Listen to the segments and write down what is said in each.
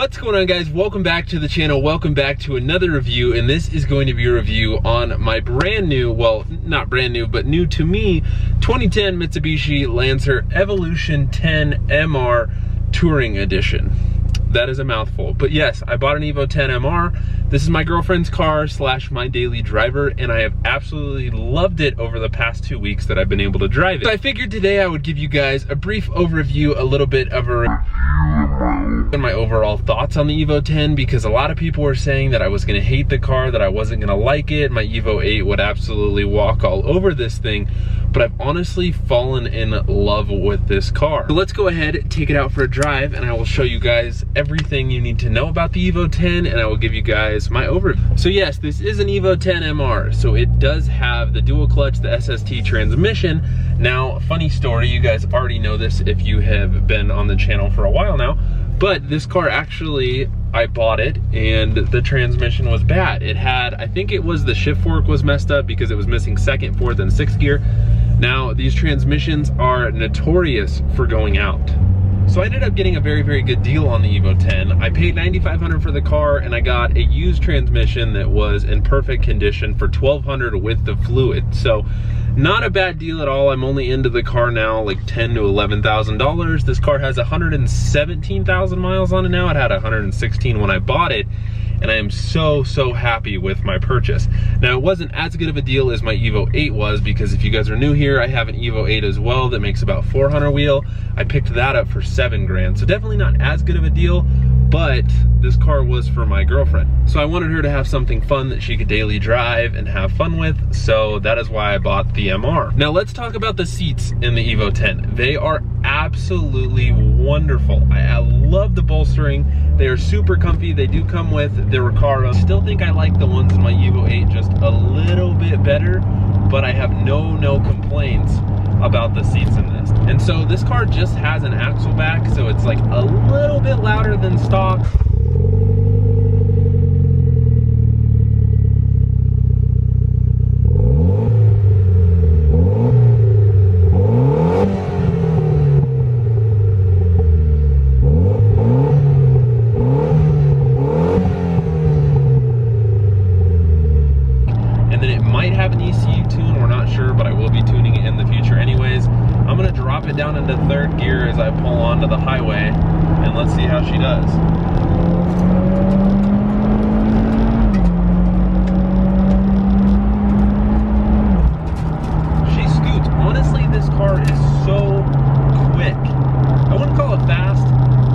What's going on, guys? Welcome back to the channel. Welcome back to another review, and this is going to be a review on my brand new, well, not brand new, but new to me, 2010 Mitsubishi Lancer Evolution 10 MR Touring Edition. That is a mouthful, but yes, I bought an Evo 10 MR. This is my girlfriend's car / my daily driver, and I have absolutely loved it over the past 2 weeks that I've been able to drive it. So I figured today I would give you guys a brief overview, a little bit of a review and my overall thoughts on the Evo 10, because a lot of people were saying that I was gonna hate the car, that I wasn't gonna like it. My Evo 8 would absolutely walk all over this thing, but I've honestly fallen in love with this car. So let's go ahead, take it out for a drive, and I will show you guys everything you need to know about the Evo 10, and I will give you guys my overview. So yes, this is an Evo 10 MR, so it does have the dual clutch, the SST transmission. Now, funny story, you guys already know this if you have been on the channel for a while now, but this car actually, I bought it and the transmission was bad. It had, I think it was the shift fork was messed up because it was missing second, fourth, and sixth gear. Now, these transmissions are notorious for going out. So I ended up getting a very, very good deal on the Evo 10. I paid $9,500 for the car, and I got a used transmission that was in perfect condition for $1,200 with the fluid. So not a bad deal at all. I'm only into the car now like $10,000 to $11,000. This car has 117,000 miles on it now. It had 116 when I bought it, and I am so happy with my purchase. Now, it wasn't as good of a deal as my Evo 8 was, because if you guys are new here, I have an Evo 8 as well that makes about 400 wheel. I picked that up for $7 grand, so definitely not as good of a deal, but this car was for my girlfriend. So I wanted her to have something fun that she could daily drive and have fun with, so that is why I bought the MR. Now let's talk about the seats in the Evo 10. They are absolutely wonderful. I love the bolstering. They are super comfy. They do come with the Recaro. Still think I like the ones in my Evo 8 just a little bit better, but I have no complaints about the seats in this. And so this car just has an axle back, so it's like a little bit louder than stock. And then it might have an ECU tune, we're not sure, but I will be tuning it in the future anyways. I'm gonna drop it down into third gear as I pull onto the highway, and let's see how she does. She scoots. Honestly, this car is so quick. I wouldn't call it fast,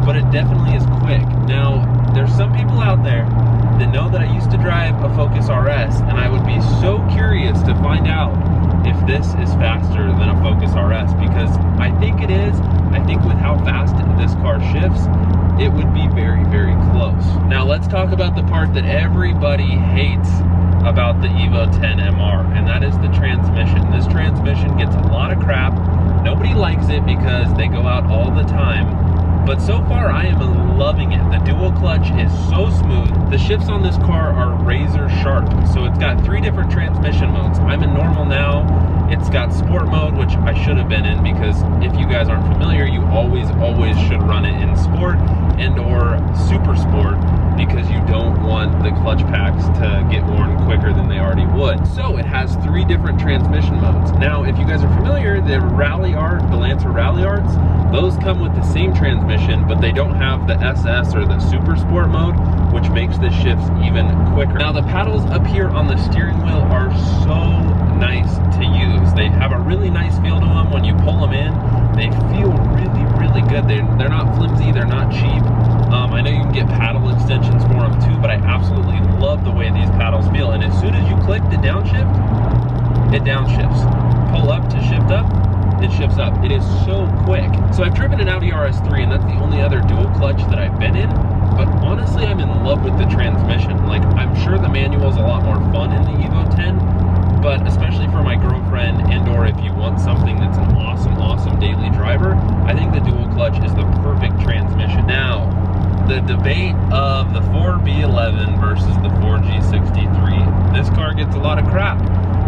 but it definitely is quick. Now, there's some people out there that know that I used to drive a Focus RS, and I would be so curious to find out if this is faster than a Focus RS, because I think it is. I think with how fast this car shifts, it would be very close. Now let's talk about the part that everybody hates about the Evo 10 MR, and that is the transmission. This transmission gets a lot of crap. Nobody likes it because they go out all the time. But so far, I am loving it. The dual clutch is so smooth. The shifts on this car are razor sharp. So it's got 3 different transmission modes. I'm in normal now. It's got sport mode, which I should have been in, because if you guys aren't familiar, you always should run it in sport and or super sport, because you don't want the clutch packs to get worn quicker than they already would. So it has 3 different transmission modes. Now, if you guys are familiar, the Lancer Rally Arts, those come with the same transmission, but they don't have the SS or the super sport mode, which makes the shifts even quicker. Now, the paddles up here on the steering wheel are so nice to use. They have a really nice feel to them. When you pull them in, they feel really good. They're not flimsy, they're not cheap. I know you can get paddle extensions for them too, but I absolutely love the way these paddles feel. And as soon as you click the downshift, it downshifts. Pull up to shift up, it shifts up. It is so quick. So I've driven an Audi RS3, and that's the only other dual clutch that I've been in, but honestly, I'm in love with the transmission. Like, I'm sure the manual is a lot more fun in the Evo 10, but especially for my girlfriend, and or if you want something that's an awesome daily driver, I think the dual clutch is the perfect transmission. Now, the debate of the 4B11 versus the 4G63. This car gets a lot of crap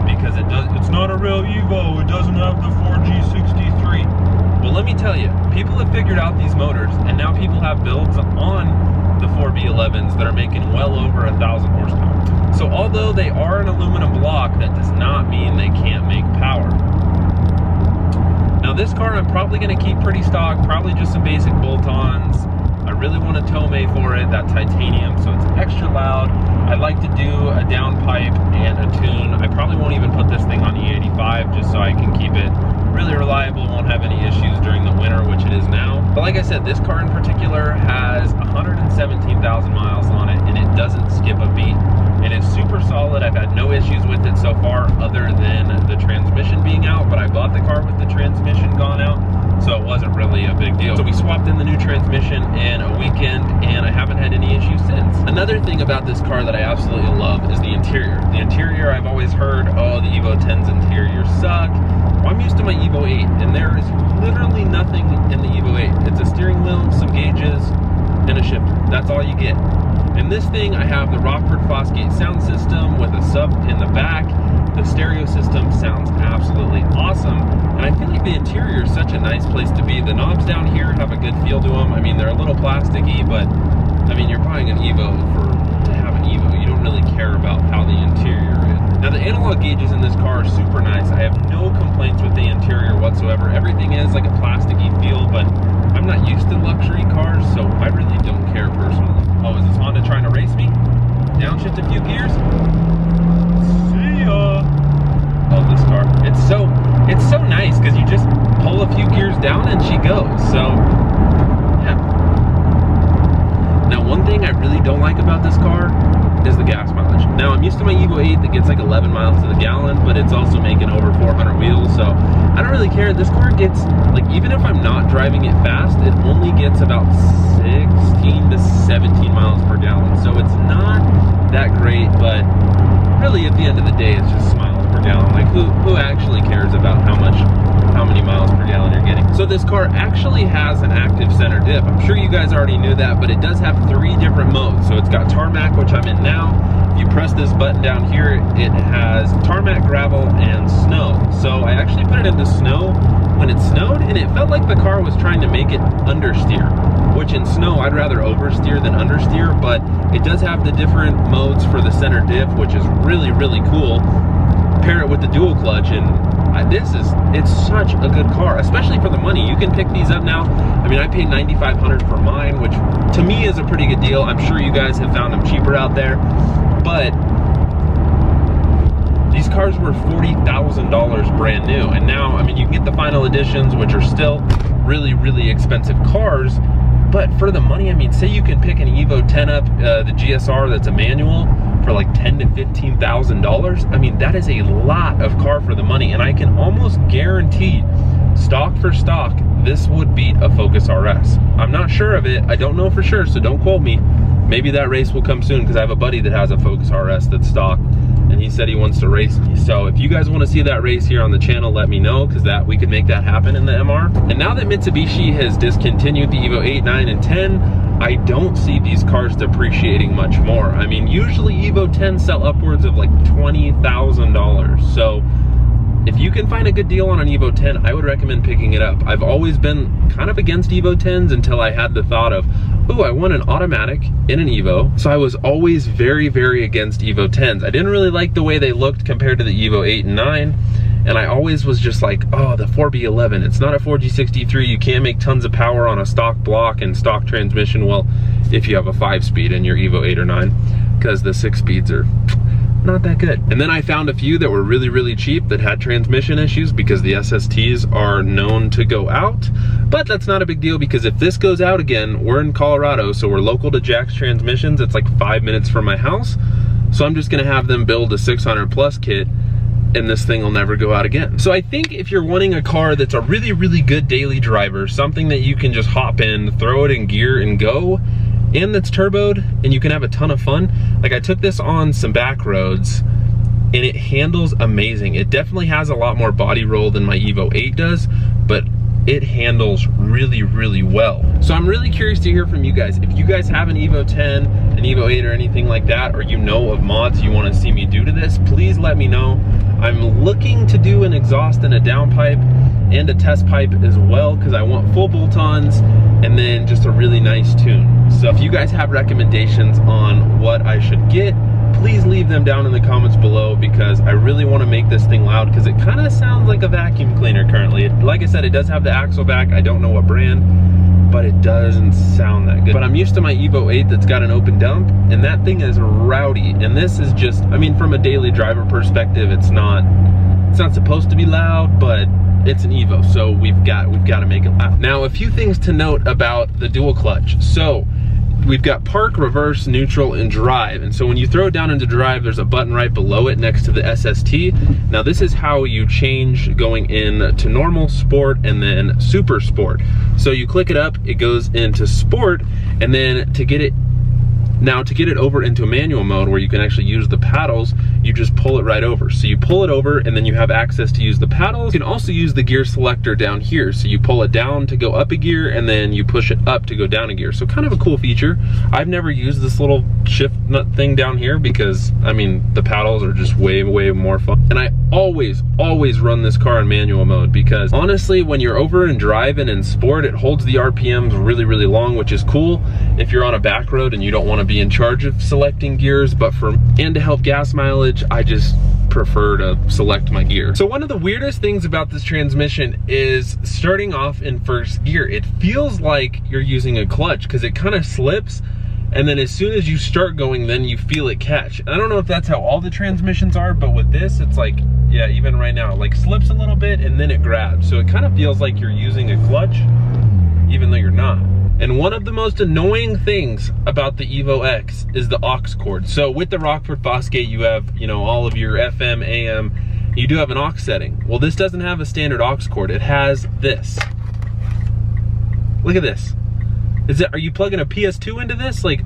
because it's not a real Evo, it doesn't have the 4G63. Well, let me tell you, people have figured out these motors, and now people have builds on the 4B11s that are making well over 1,000 horsepower. So although they are an aluminum block, that does not mean they can't make power. Now this car I'm probably going to keep pretty stock, probably just some basic bolt-ons. I really want a Tomei for it, that titanium, so it's extra loud. I'd like to do a downpipe and a tune. I probably won't even put this thing on E85 just so I can keep it really reliable, won't have any issues during the winter, which it is now. But like I said, this car in particular has 117,000 miles on it, and it doesn't skip a beat. It is super solid. I've had no issues with it so far other than the transmission being out, but I bought the car with the transmission gone out, so it wasn't really a big deal. So we swapped in the new transmission in a weekend, and I haven't had any issues since. Another thing about this car that I absolutely love is the interior. The interior, I've always heard, oh, the Evo 10's interior suck. Well, I'm used to my Evo 8, and there is literally nothing in the Evo 8. It's a steering wheel, some gauges, and a shifter. That's all you get. In this thing, I have the Rockford Fosgate sound system with a sub in the back. The stereo system sounds absolutely awesome, and I feel like the interior is such a nice place to be. The knobs down here have a good feel to them. I mean, they're a little plasticky, but I mean, you're buying an Evo to have an Evo. You don't really care about how the interior is. Now, the analog gauges in this car are super nice. I have no complaints with the interior whatsoever. Everything is like a plasticky feel, but I'm not used to luxury cars, so I really don't care personally. Oh, is this Honda trying to race me? Downshift a few gears? See ya! Oh, this car. It's so nice because you just pull a few gears down and she goes. So, yeah. Now, one thing I really don't like about this car is the gas mileage. Now, I'm used to my Evo 8 that gets like 11 miles to the gallon, but it's also making over 400 wheels, so I don't really care. This car gets, like, even if I'm not driving it fast, it only gets about 16 to 17 miles per gallon, so it's not that great, but really at the end of the day, it's just miles per gallon. Like, who actually cares about how many miles per gallon you're getting? So this car actually has an active center dip. I'm sure you guys already knew that, but it does have 3 different modes. So it's got tarmac, which I'm in now. If you press this button down here, it has tarmac, gravel, and snow. So I actually put it into snow when it snowed, and it felt like the car was trying to make it understeer, which in snow, I'd rather oversteer than understeer, but it does have the different modes for the center diff, which is really, really cool. Pair it with the dual clutch, and it's such a good car, especially for the money. You can pick these up now. I mean, I paid $9,500 for mine, which to me is a pretty good deal. I'm sure you guys have found them cheaper out there, but these cars were $40,000 brand new, and now, I mean, you can get the final editions, which are still really, really expensive cars, but for the money, I mean, say you can pick an Evo 10 up, the GSR that's a manual, for like $10,000 to $15,000. I mean, that is a lot of car for the money, and I can almost guarantee, stock for stock, this would beat a Focus RS. I'm not sure of it. I don't know for sure, so don't quote me. Maybe that race will come soon, because I have a buddy that has a Focus RS that's stock, and he said he wants to race me. So if you guys want to see that race here on the channel, let me know, because we could make that happen in the MR. And now that Mitsubishi has discontinued the Evo 8, 9, and 10, I don't see these cars depreciating much more. I mean, usually Evo 10 sell upwards of like $20,000. So if you can find a good deal on an Evo 10, I would recommend picking it up. I've always been kind of against Evo 10s until I had the thought of, oh, I want an automatic in an Evo. So I was always very, very against Evo 10s. I didn't really like the way they looked compared to the Evo 8 and 9. And I always was just like, oh, the 4B11, it's not a 4G63. You can't make tons of power on a stock block and stock transmission. Well, if you have a 5-speed in your Evo 8 or 9, because the 6-speeds are not that good. And then I found a few that were really, really cheap that had transmission issues, because the SSTs are known to go out. But that's not a big deal, because if this goes out again, we're in Colorado, so we're local to Jack's Transmissions. It's like 5 minutes from my house. So I'm just gonna have them build a 600 plus kit, and this thing will never go out again. So I think if you're wanting a car that's a really, really good daily driver, something that you can just hop in, throw it in gear and go, and that's turboed, and you can have a ton of fun. Like, I took this on some back roads, and it handles amazing. It definitely has a lot more body roll than my Evo 8 does, but it handles really, really well. So I'm really curious to hear from you guys. If you guys have an Evo 10, an Evo 8, or anything like that, or you know of mods you want to see me do to this, please let me know. I'm looking to do an exhaust and a downpipe and a test pipe as well, because I want full bolt-ons and then just a really nice tune. So if you guys have recommendations on what I should get, please leave them down in the comments below, because I really want to make this thing loud, because it kind of sounds like a vacuum cleaner currently. Like I said, it does have the axle back. I don't know what brand, but it doesn't sound that good. But I'm used to my Evo 8 that's got an open dump, and that thing is rowdy. And this is just, I mean, from a daily driver perspective, it's not supposed to be loud, but it's an Evo, so we've got to make it loud. Now, a few things to note about the dual clutch. So we've got park, reverse, neutral, and drive. And so when you throw it down into drive, there's a button right below it next to the SST. Now this is how you change going in to normal, sport, and then super sport. So you click it up, it goes into sport, and then to get it over into manual mode where you can actually use the paddles, you just pull it right over. So you pull it over and then you have access to use the paddles. You can also use the gear selector down here. So you pull it down to go up a gear and then you push it up to go down a gear. So kind of a cool feature. I've never used this little shift nut thing down here because, I mean, the paddles are just way more fun. And I always run this car in manual mode, because honestly, when you're over in drive and in sport, it holds the RPMs really long, which is cool if you're on a back road and you don't want to be in charge of selecting gears. But and to help gas mileage, I just prefer to select my gear. So one of the weirdest things about this transmission is starting off in first gear. It feels like you're using a clutch because it kind of slips, and then as soon as you start going, then you feel it catch. And I don't know if that's how all the transmissions are, but with this, it's like, yeah, even right now, like slips a little bit and then it grabs. So it kind of feels like you're using a clutch, even though you're not. And one of the most annoying things about the Evo X is the aux cord. So with the Rockford Fosgate, you have, you know, all of your FM, AM, you do have an aux setting. Well, this doesn't have a standard aux cord. It has this. Look at this. Are you plugging a PS2 into this? Like,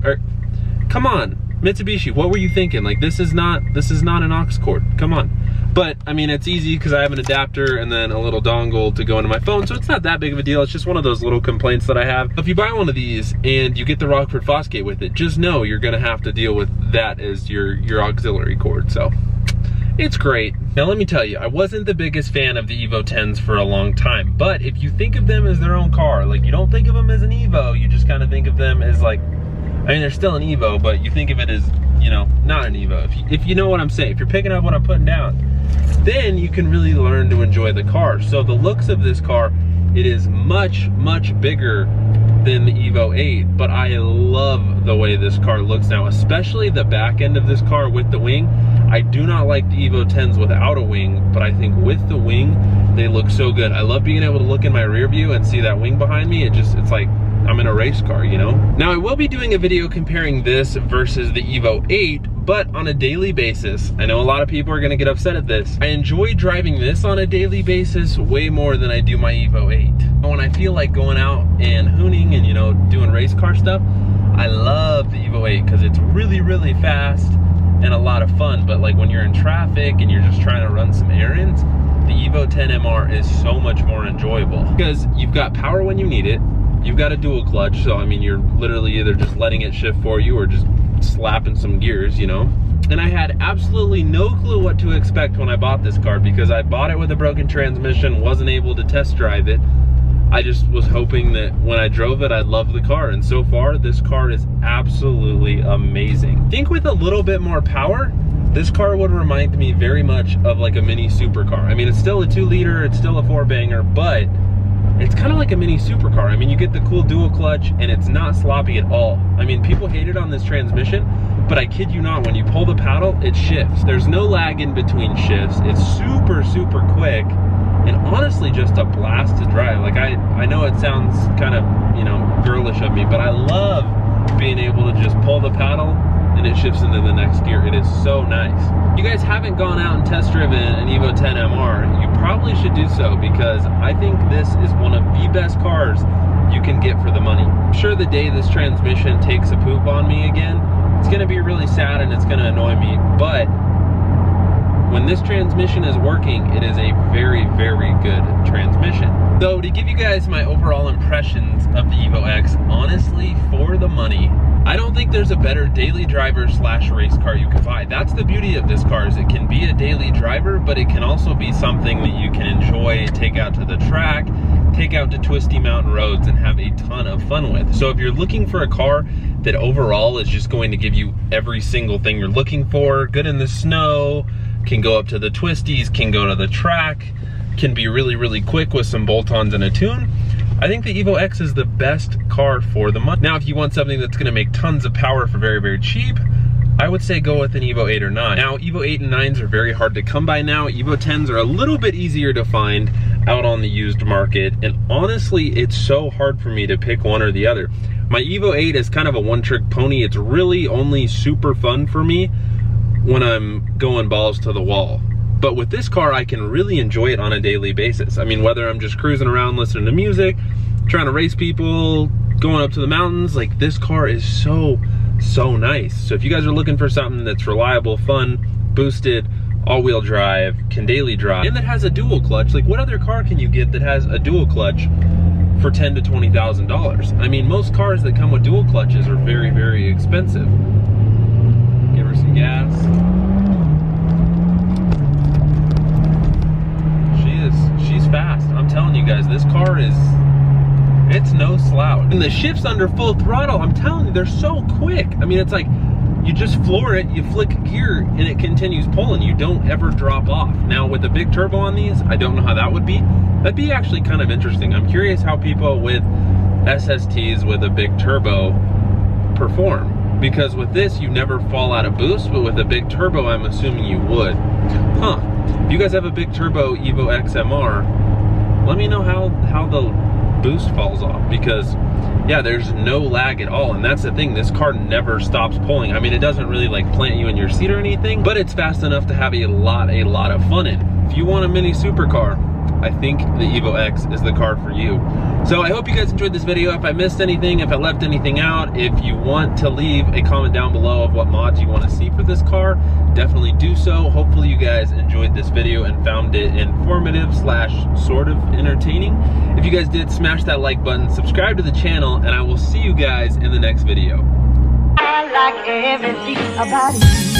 come on, Mitsubishi, what were you thinking? Like, this is not an aux cord, come on. But I mean, it's easy because I have an adapter and then a little dongle to go into my phone, so it's not that big of a deal. It's just one of those little complaints that I have. If you buy one of these and you get the Rockford Fosgate with it, just know you're gonna have to deal with that as your auxiliary cord, so it's great. Now let me tell you, I wasn't the biggest fan of the Evo 10s for a long time, but if you think of them as their own car, like you don't think of them as an Evo, you just kind of think of them as like, I mean, they're still an Evo, but you think of it as, you know, not an Evo. If you know what I'm saying, if you're picking up what I'm putting down, then you can really learn to enjoy the car. So the looks of this car, it is much bigger than the Evo 8, but I love the way this car looks now, especially the back end of this car with the wing. I do not like the Evo 10s without a wing, but I think with the wing, they look so good. I love being able to look in my rear view and see that wing behind me. It's like I'm in a race car, you know? Now I will be doing a video comparing this versus the Evo 8, but on a daily basis. I know a lot of people are gonna get upset at this. I enjoy driving this on a daily basis way more than I do my Evo 8. When I feel like going out and hooning and, you know, doing race car stuff, I love the Evo 8 because it's really fast and a lot of fun. But like when you're in traffic and you're just trying to run some errands, the Evo 10 MR is so much more enjoyable because you've got power when you need it. You've got a dual clutch, so I mean, you're literally either just letting it shift for you or just slapping some gears, you know? And I had absolutely no clue what to expect when I bought this car because I bought it with a broken transmission, wasn't able to test drive it. I just was hoping that when I drove it, I'd love the car. And so far, this car is absolutely amazing. I think with a little bit more power, this car would remind me very much of like a mini supercar. I mean, it's still a 2-liter, it's still a 4-banger, but it's kind of like a mini supercar. I mean, you get the cool dual clutch and it's not sloppy at all. I mean, people hated on this transmission, but I kid you not, when you pull the paddle, it shifts. There's no lag in between shifts. It's super quick and honestly just a blast to drive. Like I know it sounds kind of, you know, girlish of me, but I love being able to just pull the paddle and it shifts into the next gear. It is so nice. If you guys haven't gone out and test driven an Evo 10 MR, you probably should do so because I think this is one of the best cars you can get for the money. I'm sure the day this transmission takes a poop on me again, it's gonna be really sad and it's gonna annoy me, but when this transmission is working, it is a very good transmission. So to give you guys my overall impressions of the Evo X, honestly, for the money, I don't think there's a better daily driver / race car you can buy. That's the beauty of this car, is it can be a daily driver, but it can also be something that you can enjoy, take out to the track, take out to twisty mountain roads and have a ton of fun with. So if you're looking for a car that overall is just going to give you every single thing you're looking for, good in the snow, can go up to the twisties, can go to the track, can be really, really quick with some bolt-ons and a tune, I think the Evo X is the best car for the money. Now, if you want something that's gonna make tons of power for very, very cheap, I would say go with an Evo 8 or 9. Now, Evo 8 and 9s are very hard to come by now. Evo 10s are a little bit easier to find out on the used market. And honestly, it's so hard for me to pick one or the other. My Evo 8 is kind of a one-trick pony. It's really only super fun for me when I'm going balls to the wall. But with this car, I can really enjoy it on a daily basis. I mean, whether I'm just cruising around listening to music, trying to race people, going up to the mountains, like this car is so nice. So if you guys are looking for something that's reliable, fun, boosted, all-wheel drive, can daily drive, and that has a dual clutch, like what other car can you get that has a dual clutch for $10,000 to $20,000? I mean, most cars that come with dual clutches are very, very expensive. Give her some gas. She's fast. I'm telling you guys, this car is, it's no slouch. And the shifts under full throttle, I'm telling you, they're so quick. I mean, it's like, you just floor it, you flick gear, and it continues pulling. You don't ever drop off. Now, with a big turbo on these, I don't know how that would be. That'd be actually kind of interesting. I'm curious how people with SSTs with a big turbo perform. Because with this, you never fall out of boost, but with a big turbo, I'm assuming you would. Huh. If you guys have a big turbo Evo XMR, let me know how the boost falls off, because yeah, there's no lag at all. And that's the thing, this car never stops pulling. I mean, it doesn't really like plant you in your seat or anything, but it's fast enough to have a lot of fun in. If you want a mini supercar, I think the Evo X is the car for you. So I hope you guys enjoyed this video. If I missed anything, if I left anything out, if you want to leave a comment down below of what mods you want to see for this car, definitely do so. Hopefully you guys enjoyed this video and found it informative / sort of entertaining. If you guys did, smash that like button, subscribe to the channel, and I will see you guys in the next video. I like everything about it.